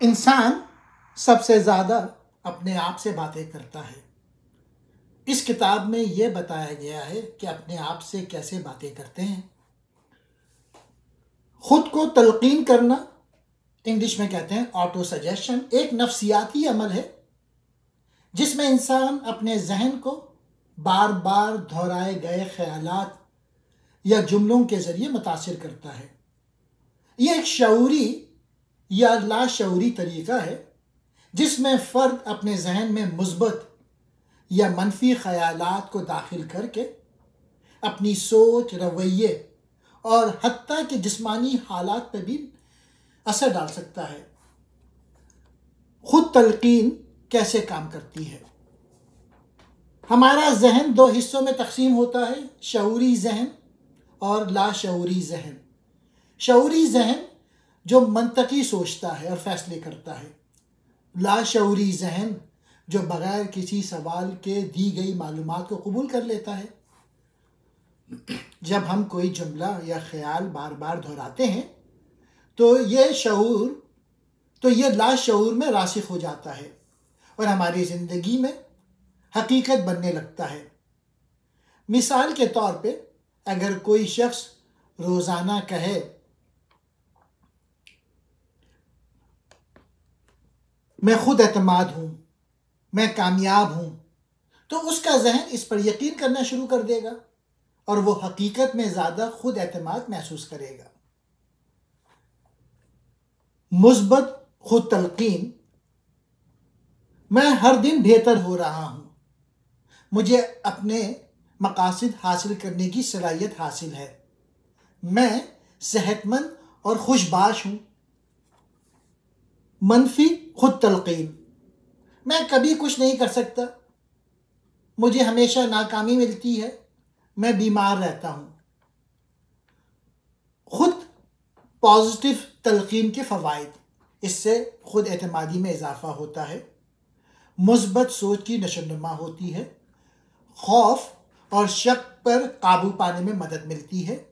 انسان سب سے زیادہ اپنے آپ سے باتیں کرتا ہے۔ اس کتاب میں یہ بتایا گیا ہے کہ اپنے آپ سے کیسے باتیں کرتے ہیں۔ خود کو تلقین کرنا، انگلش میں کہتے ہیں آٹو سجیشن، ایک نفسیاتی عمل ہے جس میں انسان اپنے ذہن کو بار بار دہرائے گئے خیالات یا جملوں کے ذریعے متاثر کرتا ہے۔ یہ ایک شعوری یا لاشعوری طریقہ ہے جس میں فرد اپنے ذہن میں مثبت یا منفی خیالات کو داخل کر کے اپنی سوچ، رویے اور حتیٰ کہ جسمانی حالات پر بھی اثر ڈال سکتا ہے۔ خود تلقین کیسے کام کرتی ہے؟ ہمارا ذہن دو حصوں میں تقسیم ہوتا ہے، شعوری ذہن اور لاشعوری ذہن۔ شعوری ذہن جو منطقی سوچتا ہے اور فیصلے کرتا ہے، لاشعوری ذہن جو بغیر کسی سوال کے دی گئی معلومات کو قبول کر لیتا ہے۔ جب ہم کوئی جملہ یا خیال بار بار دہراتے ہیں تو یہ لاشعور میں راسخ ہو جاتا ہے اور ہماری زندگی میں حقیقت بننے لگتا ہے۔ مثال کے طور پہ اگر کوئی شخص روزانہ کہے میں خود اعتماد ہوں، میں کامیاب ہوں، تو اس کا ذہن اس پر یقین کرنا شروع کر دے گا اور وہ حقیقت میں زیادہ خود اعتماد محسوس کرے گا۔ مثبت خود تلقین: میں ہر دن بہتر ہو رہا ہوں، مجھے اپنے مقاصد حاصل کرنے کی صلاحیت حاصل ہے، میں صحت مند اور خوش باش ہوں۔ منفی خود تلقین: میں کبھی کچھ نہیں کر سکتا، مجھے ہمیشہ ناکامی ملتی ہے، میں بیمار رہتا ہوں۔ خود پازیٹیو تلقین کے فوائد: اس سے خود اعتمادی میں اضافہ ہوتا ہے، مثبت سوچ کی نشوونما ہوتی ہے، خوف اور شک پر قابو پانے میں مدد ملتی ہے،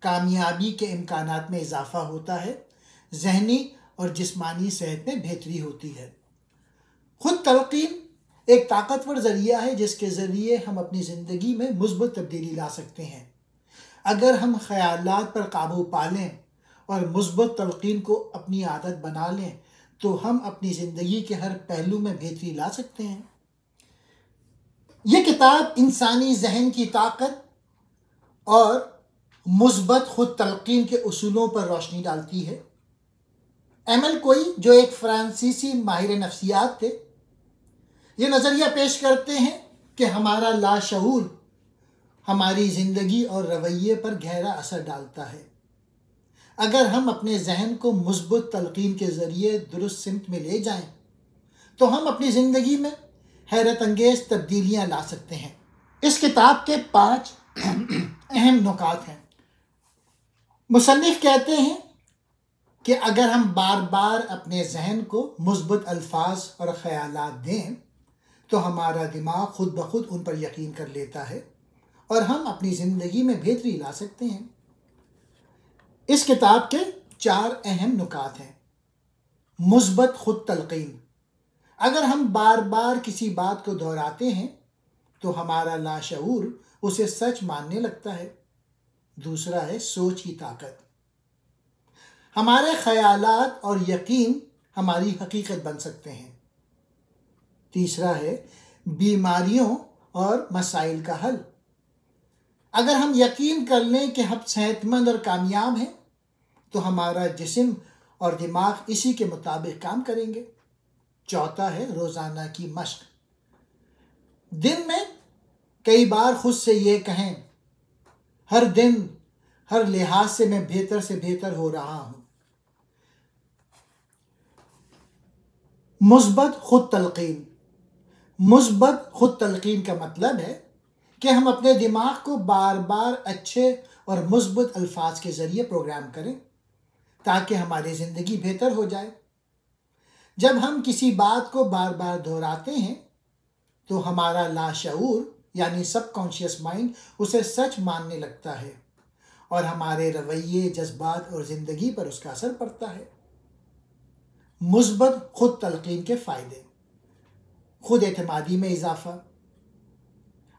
کامیابی کے امکانات میں اضافہ ہوتا ہے، ذہنی اور جسمانی صحت میں بہتری ہوتی ہے۔ خود تلقین ایک طاقتور ذریعہ ہے جس کے ذریعے ہم اپنی زندگی میں مثبت تبدیلی لا سکتے ہیں۔ اگر ہم خیالات پر قابو پا لیں اور مثبت تلقین کو اپنی عادت بنا لیں تو ہم اپنی زندگی کے ہر پہلو میں بہتری لا سکتے ہیں۔ یہ کتاب انسانی ذہن کی طاقت اور مثبت خود تلقین کے اصولوں پر روشنی ڈالتی ہے۔ ایمل کوئی جو ایک فرانسیسی ماہر نفسیات تھے، یہ نظریہ پیش کرتے ہیں کہ ہمارا لاشعور ہماری زندگی اور رویے پر گہرا اثر ڈالتا ہے۔ اگر ہم اپنے ذہن کو مثبت تلقین کے ذریعے درست سمت میں لے جائیں تو ہم اپنی زندگی میں حیرت انگیز تبدیلیاں لا سکتے ہیں۔ اس کتاب کے 5 اہم نکات ہیں۔ مصنف کہتے ہیں کہ اگر ہم بار بار اپنے ذہن کو مثبت الفاظ اور خیالات دیں تو ہمارا دماغ خود بخود ان پر یقین کر لیتا ہے اور ہم اپنی زندگی میں بہتری لا سکتے ہیں۔ اس کتاب کے 4 اہم نکات ہیں۔ مثبت خود تلقین: اگر ہم بار بار کسی بات کو دہراتے ہیں تو ہمارا لاشعور اسے سچ ماننے لگتا ہے۔ دوسرا ہے سوچ کی طاقت: ہمارے خیالات اور یقین ہماری حقیقت بن سکتے ہیں۔ تیسرا ہے بیماریوں اور مسائل کا حل: اگر ہم یقین کر لیں کہ ہم صحت مند اور کامیاب ہیں تو ہمارا جسم اور دماغ اسی کے مطابق کام کریں گے۔ چوتھا ہے روزانہ کی مشق: دن میں کئی بار خود سے یہ کہیں، ہر دن ہر لحاظ سے میں بہتر سے بہتر ہو رہا ہوں۔ مثبت خود تلقین: مثبت خود تلقین کا مطلب ہے کہ ہم اپنے دماغ کو بار بار اچھے اور مثبت الفاظ کے ذریعے پروگرام کریں تاکہ ہماری زندگی بہتر ہو جائے۔ جب ہم کسی بات کو بار بار دہراتے ہیں تو ہمارا لاشعور یعنی سب کانشیس مائنڈ اسے سچ ماننے لگتا ہے اور ہمارے رویے، جذبات اور زندگی پر اس کا اثر پڑتا ہے۔ مثبت خود تلقین کے فائدے: خود اعتمادی میں اضافہ۔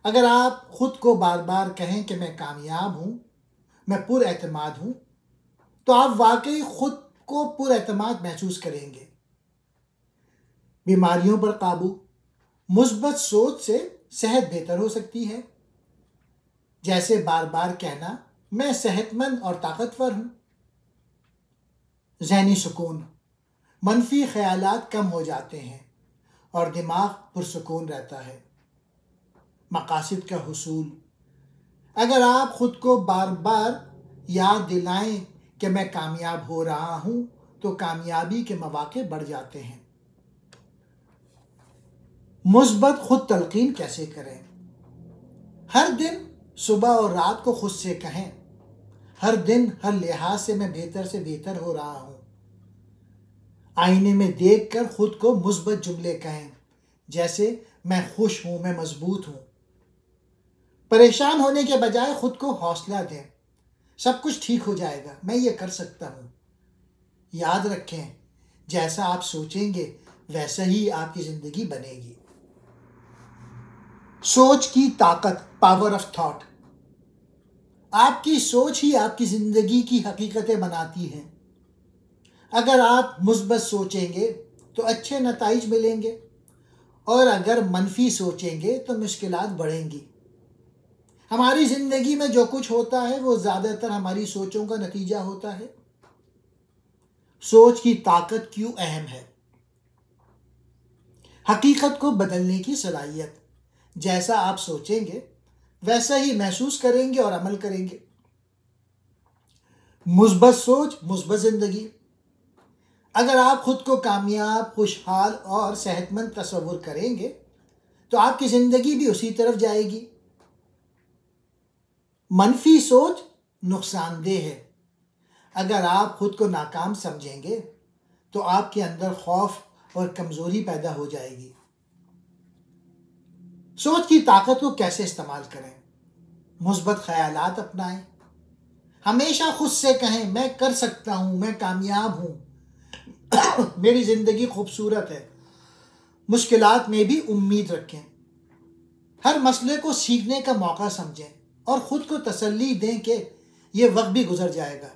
اگر آپ خود کو بار بار کہیں کہ میں کامیاب ہوں، میں پر اعتماد ہوں، تو آپ واقعی خود کو پر اعتماد محسوس کریں گے۔ بیماریوں پر قابو: مثبت سوچ سے صحت بہتر ہو سکتی ہے، جیسے بار بار کہنا میں صحت مند اور طاقتور ہوں۔ ذہنی سکون: منفی خیالات کم ہو جاتے ہیں اور دماغ پرسکون رہتا ہے۔ مقاصد کا حصول: اگر آپ خود کو بار بار یاد دلائیں کہ میں کامیاب ہو رہا ہوں تو کامیابی کے مواقع بڑھ جاتے ہیں۔ مثبت خود تلقین کیسے کریں؟ ہر دن صبح اور رات کو خود سے کہیں، ہر دن ہر لحاظ سے میں بہتر سے بہتر ہو رہا ہوں۔ آئینے میں دیکھ کر خود کو مثبت جملے کہیں، جیسے میں خوش ہوں، میں مضبوط ہوں۔ پریشان ہونے کے بجائے خود کو حوصلہ دیں، سب کچھ ٹھیک ہو جائے گا، میں یہ کر سکتا ہوں۔ یاد رکھیں، جیسا آپ سوچیں گے ویسا ہی آپ کی زندگی بنے گی۔ سوچ کی طاقت، پاور آف تھاٹ۔ آپ کی سوچ ہی آپ کی زندگی کی حقیقتیں بناتی ہیں۔ اگر آپ مثبت سوچیں گے تو اچھے نتائج ملیں گے، اور اگر منفی سوچیں گے تو مشکلات بڑھیں گی۔ ہماری زندگی میں جو کچھ ہوتا ہے وہ زیادہ تر ہماری سوچوں کا نتیجہ ہوتا ہے۔ سوچ کی طاقت کیوں اہم ہے؟ حقیقت کو بدلنے کی صلاحیت: جیسا آپ سوچیں گے ویسا ہی محسوس کریں گے اور عمل کریں گے۔ مثبت سوچ، مثبت زندگی۔ اگر آپ خود کو کامیاب، خوشحال اور صحت مند تصور کریں گے تو آپ کی زندگی بھی اسی طرف جائے گی۔ منفی سوچ نقصان دہ ہے۔ اگر آپ خود کو ناکام سمجھیں گے تو آپ کے اندر خوف اور کمزوری پیدا ہو جائے گی۔ سوچ کی طاقت کو کیسے استعمال کریں؟ مثبت خیالات اپنائیں۔ ہمیشہ خود سے کہیں میں کر سکتا ہوں، میں کامیاب ہوں، میری زندگی خوبصورت ہے۔ مشکلات میں بھی امید رکھیں۔ ہر مسئلے کو سیکھنے کا موقع سمجھیں اور خود کو تسلی دیں کہ یہ وقت بھی گزر جائے گا۔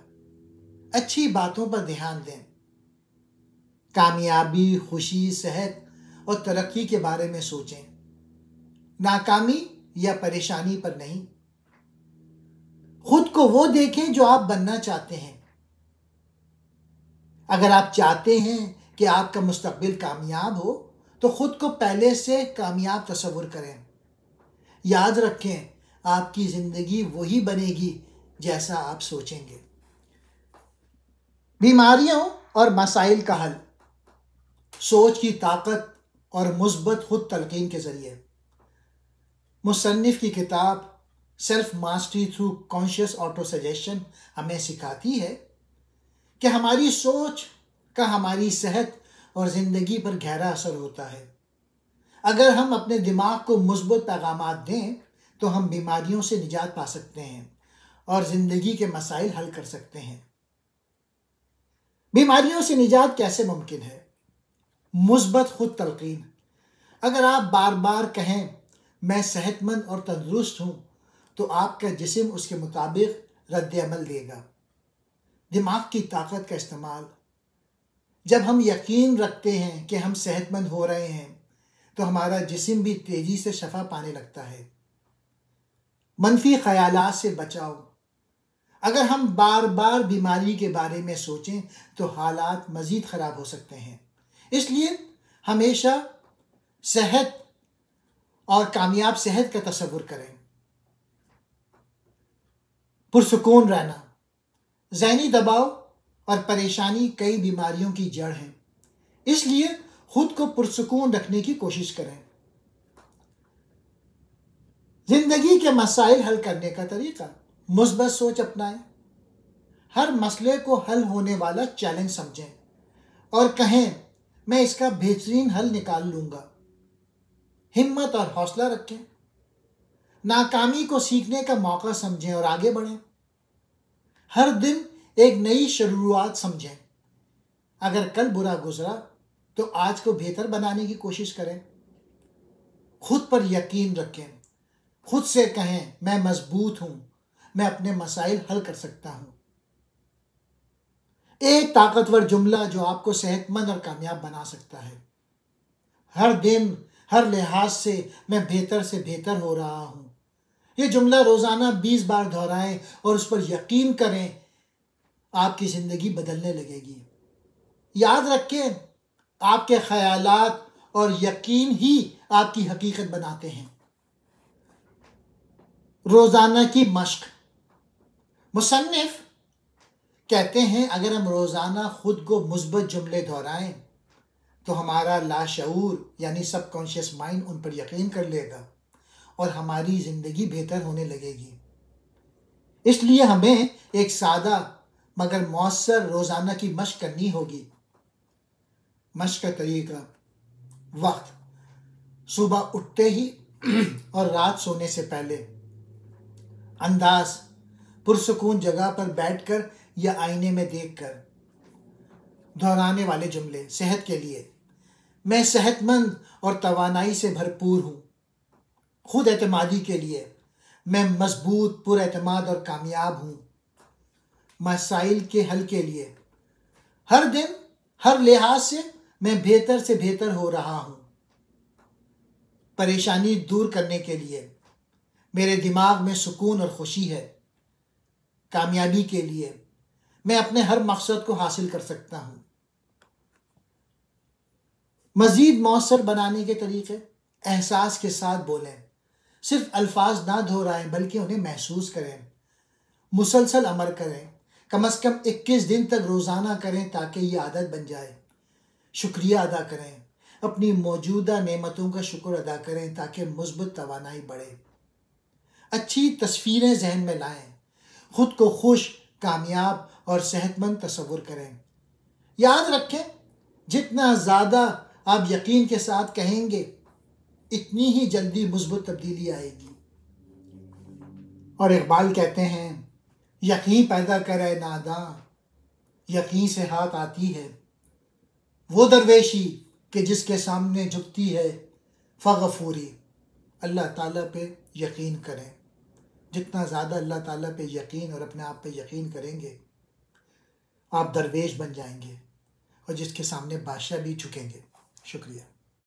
اچھی باتوں پر دھیان دیں۔ کامیابی، خوشی، صحت اور ترقی کے بارے میں سوچیں، ناکامی یا پریشانی پر نہیں۔ خود کو وہ دیکھیں جو آپ بننا چاہتے ہیں۔ اگر آپ چاہتے ہیں کہ آپ کا مستقبل کامیاب ہو تو خود کو پہلے سے کامیاب تصور کریں۔ یاد رکھیں، آپ کی زندگی وہی بنے گی جیسا آپ سوچیں گے۔ بیماریوں اور مسائل کا حل: سوچ کی طاقت اور مثبت خود تلقین کے ذریعے۔ مصنف کی کتاب self mastery through conscious auto suggestion ہمیں سکھاتی ہے کہ ہماری سوچ کا ہماری صحت اور زندگی پر گہرا اثر ہوتا ہے۔ اگر ہم اپنے دماغ کو مثبت پیغامات دیں تو ہم بیماریوں سے نجات پا سکتے ہیں اور زندگی کے مسائل حل کر سکتے ہیں۔ بیماریوں سے نجات کیسے ممکن ہے؟ مثبت خود تلقین: اگر آپ بار بار کہیں میں صحت مند اور تندرست ہوں تو آپ کا جسم اس کے مطابق رد عمل دے گا۔ دماغ کی طاقت کا استعمال: جب ہم یقین رکھتے ہیں کہ ہم صحت مند ہو رہے ہیں تو ہمارا جسم بھی تیزی سے شفا پانے لگتا ہے۔ منفی خیالات سے بچاؤ: اگر ہم بار بار بیماری کے بارے میں سوچیں تو حالات مزید خراب ہو سکتے ہیں۔ اس لیے ہمیشہ صحت اور کامیاب صحت کا تصور کریں۔ پرسکون رہنا: ذہنی دباؤ اور پریشانی کئی بیماریوں کی جڑ ہیں، اس لیے خود کو پرسکون رکھنے کی کوشش کریں۔ زندگی کے مسائل حل کرنے کا طریقہ: مثبت سوچ اپنائیں۔ ہر مسئلے کو حل ہونے والا چیلنج سمجھیں اور کہیں میں اس کا بہترین حل نکال لوں گا۔ ہمت اور حوصلہ رکھیں۔ ناکامی کو سیکھنے کا موقع سمجھیں اور آگے بڑھیں۔ ہر دن ایک نئی شروعات سمجھیں۔ اگر کل برا گزرا تو آج کو بہتر بنانے کی کوشش کریں. خود پر یقین رکھیں. خود سے کہیں میں مضبوط ہوں، میں اپنے مسائل حل کر سکتا ہوں. ایک طاقتور جملہ جو آپ کو صحت مند اور کامیاب بنا سکتا ہے. ہر دن ہر لحاظ سے میں بہتر سے بہتر ہو رہا ہوں. یہ جملہ روزانہ 20 بار دہرائیں اور اس پر یقین کریں. آپ کی زندگی بدلنے لگے گی. یاد رکھیں، آپ کے خیالات اور یقین ہی آپ کی حقیقت بناتے ہیں. روزانہ کی مشق. مصنف کہتے ہیں اگر ہم روزانہ خود کو مثبت جملے دہرائیں تو ہمارا لاشعور یعنی سب کانشیس مائنڈ ان پر یقین کر لے گا اور ہماری زندگی بہتر ہونے لگے گی. اس لیے ہمیں ایک سادہ مگر مؤثر روزانہ کی مشق کرنی ہوگی. مشق کا طریقہ: وقت: صبح اٹھتے ہی اور رات سونے سے پہلے. انداز: پرسکون جگہ پر بیٹھ کر یا آئینے میں دیکھ کر. دہرانے والے جملے صحت کے لیے: میں صحت مند اور توانائی سے بھرپور ہوں. خود اعتمادی کے لیے: میں مضبوط، پر اعتماد اور کامیاب ہوں. مسائل کے حل کے لیے: ہر دن ہر لحاظ سے میں بہتر سے بہتر ہو رہا ہوں. پریشانی دور کرنے کے لیے: میرے دماغ میں سکون اور خوشی ہے. کامیابی کے لیے: میں اپنے ہر مقصد کو حاصل کر سکتا ہوں. مزید مؤثر بنانے کے طریقے: احساس کے ساتھ بولیں. صرف الفاظ نہ دہرائیں بلکہ انہیں محسوس کریں. مسلسل عمل کریں. کم از کم 21 دن تک روزانہ کریں تاکہ یہ عادت بن جائے. شکریہ ادا کریں. اپنی موجودہ نعمتوں کا شکر ادا کریں تاکہ مثبت توانائی بڑھے. اچھی تصویریں ذہن میں لائیں. خود کو خوش، کامیاب اور صحت مند تصور کریں. یاد رکھیں، جتنا زیادہ آپ یقین کے ساتھ کہیں گے اتنی ہی جلدی مثبت تبدیلی آئے گی. اور اقبال کہتے ہیں یقین پیدا کرے ناداں، یقین سے ہاتھ آتی ہے وہ درویشی کہ جس کے سامنے جھکتی ہے فغفوری. اللہ تعالیٰ پہ یقین کریں. جتنا زیادہ اللہ تعالیٰ پہ یقین اور اپنے آپ پہ یقین کریں گے آپ درویش بن جائیں گے اور جس کے سامنے بادشاہ بھی جھکیں گے. شکریہ.